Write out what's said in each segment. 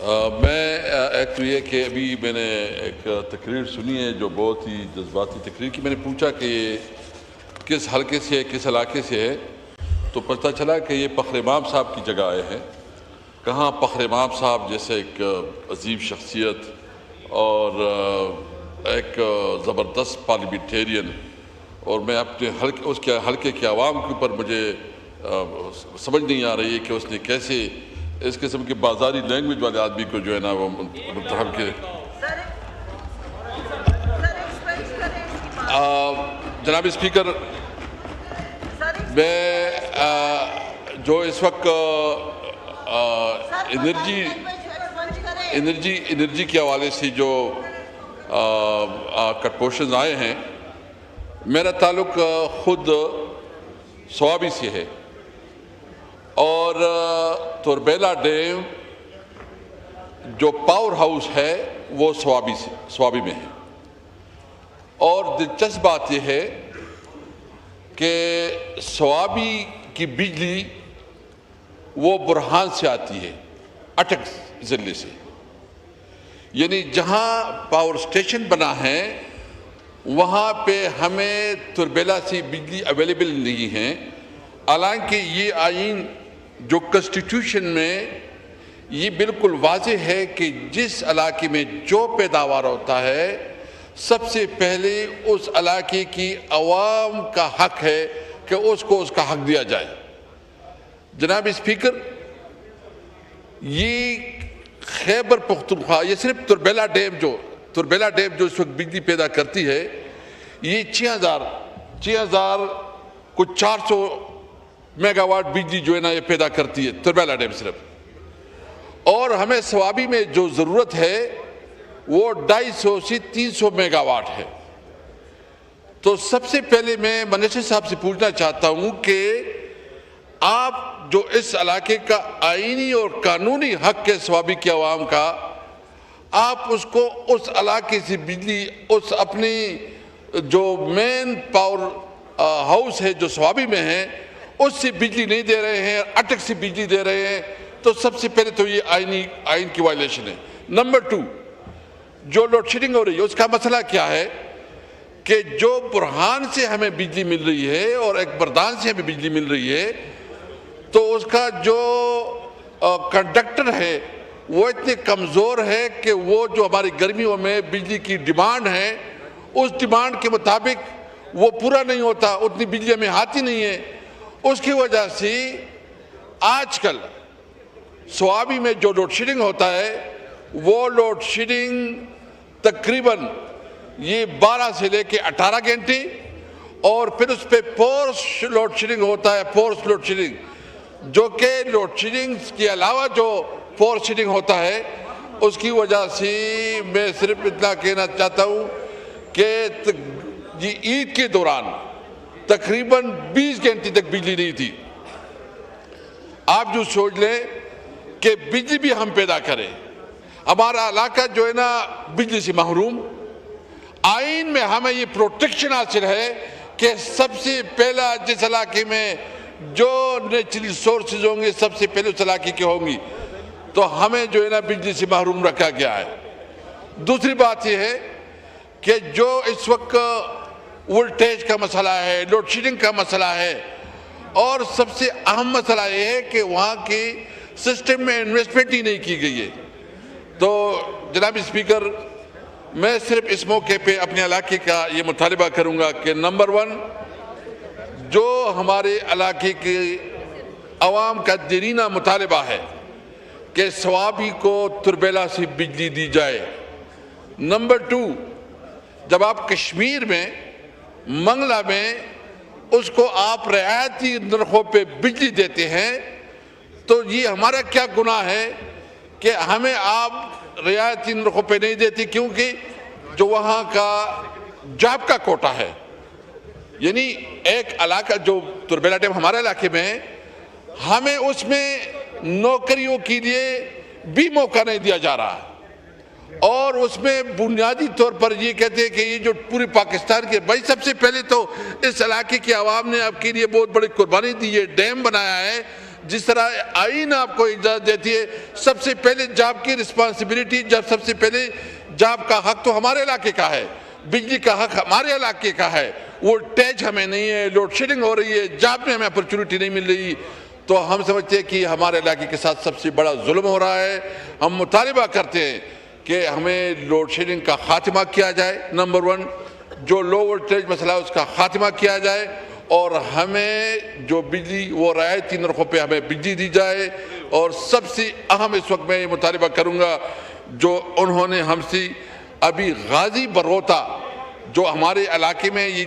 میں ایکچولی یہ کہ ابھی میں نے ایک تقریر سنی ہے جو بہت ہی جذباتی تقریر کی. میں نے پوچھا کہ یہ کس حلقے سے ہے, کس علاقے سے ہے, تو پتہ چلا کہ یہ فخر امام صاحب کی جگہ آئے ہیں. کہاں فخر امام صاحب جیسے ایک عظیم شخصیت اور ایک زبردست پارلیمنٹیرین, اور میں اپنے اس کے حلقے کے عوام کے اوپر مجھے سمجھ نہیں آ رہی ہے کہ اس نے کیسے اس قسم کے بازاری لینگویج والے آدمی کو جو ہے نا وہ منتخب کے. جناب اسپیکر, میں جو اس وقت انرجی کے حوالے سے جو کٹپوشنز آئے ہیں, میرا تعلق خود سوابی سے ہے, اور توربیلا ڈیم جو پاور ہاؤس ہے وہ سوابی میں ہے. اور دلچسپ بات یہ ہے کہ سوابی کی بجلی وہ برہان سے آتی ہے, اٹک ضلع سے, یعنی جہاں پاور سٹیشن بنا ہے وہاں پہ ہمیں توربیلا سے بجلی اویلیبل نہیں ہے. حالانکہ یہ آئین جو کنسٹیٹیوشن میں یہ بالکل واضح ہے کہ جس علاقے میں جو پیداوار ہوتا ہے سب سے پہلے اس علاقے کی عوام کا حق ہے کہ اس کو اس کا حق دیا جائے. جناب اسپیکر, یہ خیبر پختونخوا, یہ صرف توربیلا ڈیم جو اس وقت بجلی پیدا کرتی ہے, یہ 6,000 کچھ 400 میگا واٹ بجلی جو ہے نا یہ پیدا کرتی ہے توربیلا ڈیم صرف. اور ہمیں سوابی میں جو ضرورت ہے وہ 250 سے 300 میگا واٹ ہے. تو سب سے پہلے میں منیسٹر صاحب سے پوچھنا چاہتا ہوں کہ آپ جو اس علاقے کا آئینی اور قانونی حق ہے سوابی کے عوام کا, آپ اس کو اس علاقے سے بجلی اس اپنی جو مین پاور ہاؤس ہے جو سوابی میں ہے اس سے بجلی نہیں دے رہے ہیں, اٹک سے بجلی دے رہے ہیں, تو سب سے پہلے تو یہ آئین کی وائلیشن ہے. نمبر 2, جو لوڈ شیڈنگ ہو رہی ہے اس کا مسئلہ کیا ہے کہ جو برہان سے ہمیں بجلی مل رہی ہے اور ایک بردان سے ہمیں بجلی مل رہی ہے, تو اس کا جو کنڈکٹر ہے وہ اتنے کمزور ہے کہ وہ جو ہماری گرمیوں میں بجلی کی ڈیمانڈ ہے اس ڈیمانڈ کے مطابق وہ پورا نہیں ہوتا, اتنی بجلی ہمیں آتی نہیں ہے. اس کی وجہ سے آج کل سوابی میں جو لوڈ شیڈنگ ہوتا ہے وہ لوڈ شیڈنگ تقریباً یہ 12 سے لے کے 18 گھنٹے, اور پھر اس پہ فورس لوڈ شیڈنگ ہوتا ہے, فورس لوڈ شیڈنگ, جو کہ لوڈ شیڈنگ کے علاوہ جو فورس شیڈنگ ہوتا ہے اس کی وجہ سے میں صرف اتنا کہنا چاہتا ہوں کہ یہ عید کے دوران تقریباً 20 گھنٹے تک بجلی نہیں تھی. آپ جو سوچ لیں کہ بجلی بھی ہم پیدا کریں, ہمارا علاقہ جو ہے نا بجلی سے محروم. آئین میں ہمیں یہ پروٹیکشن حاصل ہے کہ سب سے پہلا جس علاقے میں جو نیچرل سورسز ہوں گے سب سے پہلے اس علاقے کے ہوں گی, تو ہمیں جو ہے نا بجلی سے محروم رکھا گیا ہے. دوسری بات یہ ہے کہ جو اس وقت وولٹیج کا مسئلہ ہے, لوڈ شیڈنگ کا مسئلہ ہے, اور سب سے اہم مسئلہ یہ ہے کہ وہاں کی سسٹم میں انویسٹمنٹ ہی نہیں کی گئی ہے. تو جناب اسپیکر, میں صرف اس موقع پہ اپنے علاقے کا یہ مطالبہ کروں گا کہ نمبر 1, جو ہمارے علاقے کے عوام کا دیرینہ مطالبہ ہے کہ سوابی کو توربیلا سے بجلی دی جائے. نمبر 2, جب آپ کشمیر میں منگلہ میں اس کو آپ رعایتی نرخوں پہ بجلی دیتے ہیں, تو یہ ہمارا کیا گناہ ہے کہ ہمیں آپ رعایتی نرخوں پہ نہیں دیتے, کیونکہ جو وہاں کا جاب کا کوٹا ہے, یعنی ایک علاقہ جو توربیلا ڈیم ہمارے علاقے میں ہے, ہمیں اس میں نوکریوں کے لیے بھی موقع نہیں دیا جا رہا, اور اس میں بنیادی طور پر یہ کہتے ہیں کہ یہ جو پورے پاکستان کے, بھائی سب سے پہلے تو اس علاقے کے عوام نے آپ کے لیے بہت بڑی قربانی دی ہے, ڈیم بنایا ہے جس طرح آئین آپ کو اجازت دیتی ہے، سب سے پہلے جاب کی رسپانسبلٹی، جب سب سے پہلے جاب کا حق تو ہمارے علاقے کا ہے، بجلی کا حق ہمارے علاقے کا ہے، وہ ٹیچ ہمیں نہیں ہے، لوڈ شیڈنگ ہو رہی ہے، جاب میں ہمیں اپرچونٹی نہیں مل رہی، تو ہم سمجھتے ہیں کہ ہمارے علاقے کے ساتھ سب سے بڑا ظلم ہو رہا ہے۔ ہم مطالبہ کرتے ہیں کہ ہمیں لوڈ شیڈنگ کا خاتمہ کیا جائے، نمبر 1، جو لو وولٹیج مسئلہ ہے اس کا خاتمہ کیا جائے، اور ہمیں جو بجلی وہ رعایتی نرخوں پہ ہمیں بجلی دی جائے، اور سب سے اہم اس وقت میں یہ مطالبہ کروں گا، جو انہوں نے ہم سے ابھی غازی بروتا جو ہمارے علاقے میں یہ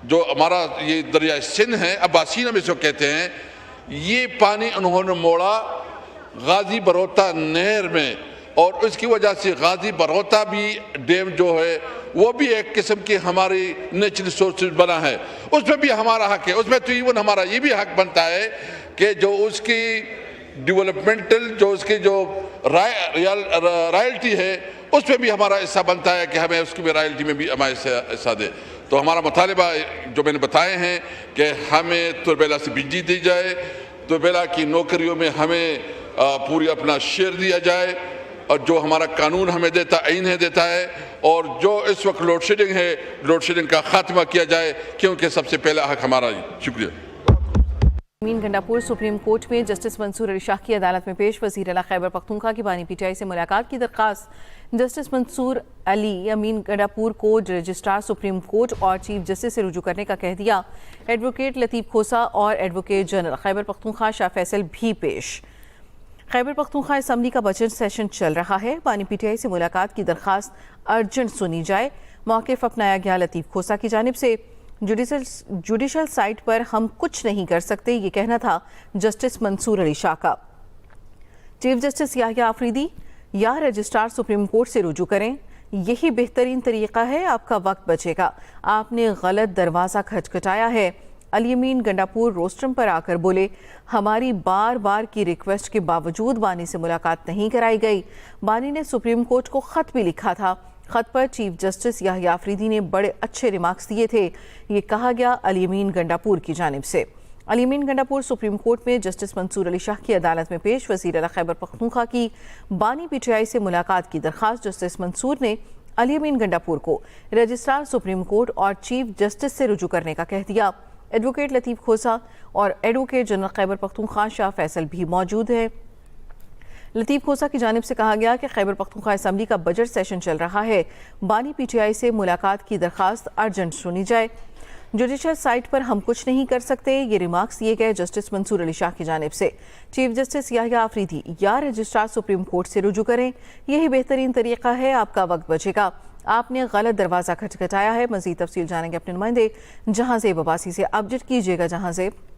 جو ہمارا یہ دریائے سندھ ہے، عباسین ہم اس کو کہتے ہیں، یہ پانی انہوں نے موڑا غازی بروتا نہر میں، اور اس کی وجہ سے غازی بروتا بھی ڈیم جو ہے وہ بھی ایک قسم کی ہماری نیچرل سورسز بنا ہے، اس میں بھی ہمارا حق ہے، اس میں تو ایون ہمارا یہ بھی حق بنتا ہے کہ جو اس کی ڈیولپمنٹل جو اس کی جو رائلٹی ہے اس میں بھی ہمارا حصہ بنتا ہے کہ ہمیں اس کی بھی رائلٹی میں بھی ہمارا حصہ دے۔ تو ہمارا مطالبہ جو میں نے بتائے ہیں کہ ہمیں تربیلا سے بجلی دی جائے، تربیلا کی نوکریوں میں ہمیں پوری اپنا شیئر دیا جائے، اور جو ہمارا قانون ہمیں دیتا آئین ہے دیتا ہے، اور جو اس وقت لوڈ شیڈنگ ہے، لوڈ شیڈنگ کا خاتمہ کیا جائے، کیونکہ سب سے پہلا حق ہمارا ہے۔ شکریہ۔ امین گنڈاپور سپریم کورٹ میں جسٹس منصور علی شاہ کی عدالت میں پیش، وزیر اعلیٰ خیبر پختونخوا کی بانی پی ٹی آئی سے ملاقات کی درخواست۔ جسٹس منصور علی امین گنڈاپور کو رجسٹرار سپریم کورٹ اور چیف جسٹس سے رجوع کرنے کا کہہ دیا۔ ایڈوکیٹ لطیف کھوسا اور ایڈوکیٹ جنرل خیبر پختونخوا شاہ فیصل بھی پیش۔ خیبر پختونخوا اسمبلی کا بجٹ سیشن چل رہا ہے، بانی پی ٹی آئی سے ملاقات کی درخواست ارجنٹ سنی جائے۔ موقف اپنایا گیا لطیف کھوسا کی جانب سے، جوڈیشل سائٹ پر ہم کچھ نہیں کر سکتے، یہ کہنا تھا جسٹس منصور علی شاہ کا۔ چیف جسٹس یحییٰ آفریدی، یا رجسٹرار سپریم کورٹ سے رجوع کریں، یہی بہترین طریقہ ہے، آپ کا وقت بچے گا، آپ نے غلط دروازہ کھٹکھٹایا ہے۔ علی امین گنڈاپور روسٹرم پر آ کر بولے، ہماری بار بار کی ریکویسٹ کے باوجود بانی سے ملاقات نہیں کرائی گئی۔ بانی نے سپریم کورٹ کو خط بھی لکھا تھا، خط پر چیف جسٹس یحییٰ آفریدی نے بڑے اچھے ریمارکس دیے تھے، یہ کہا گیا علی امین گنڈاپور کی جانب سے۔ علی امین گنڈاپور سپریم کورٹ میں جسٹس منصور علی شاہ کی عدالت میں پیش، وزیر اعلیٰ خیبر پختونخوا کی بانی پی ٹی آئی سے ملاقات کی درخواست۔ جسٹس منصور نے علی امین گنڈاپور کو رجسٹرار سپریم کورٹ اور چیف جسٹس سے رجوع کرنے کا کہہ دیا۔ ایڈوکیٹ لطیف کھوسا اور ایڈوکیٹ جنرل خیبر پختونخوا شاہ فیصل بھی موجود ہیں۔ لطیف کھوسا کی جانب سے کہا گیا کہ خیبر پختونخوا اسمبلی کا بجٹ سیشن چل رہا ہے، بانی پی ٹی آئی سے ملاقات کی درخواست ارجنٹ سنی جائے۔ جوڈیشل سائٹ پر ہم کچھ نہیں کر سکتے، یہ ریمارکس دیے گئے جسٹس منصور علی شاہ کی جانب سے۔ چیف جسٹس یحییٰ آفریدی، یا رجسٹرار سپریم کورٹ سے رجوع کریں، یہی بہترین طریقہ ہے، آپ کا وقت بچے گا، آپ نے غلط دروازہ کھٹکھٹایا ہے۔ مزید تفصیل جانیں گے اپنے نمائندے جہاں زیب عباسی سے۔ اپڈیٹ کیجیے گا جہاں زیب۔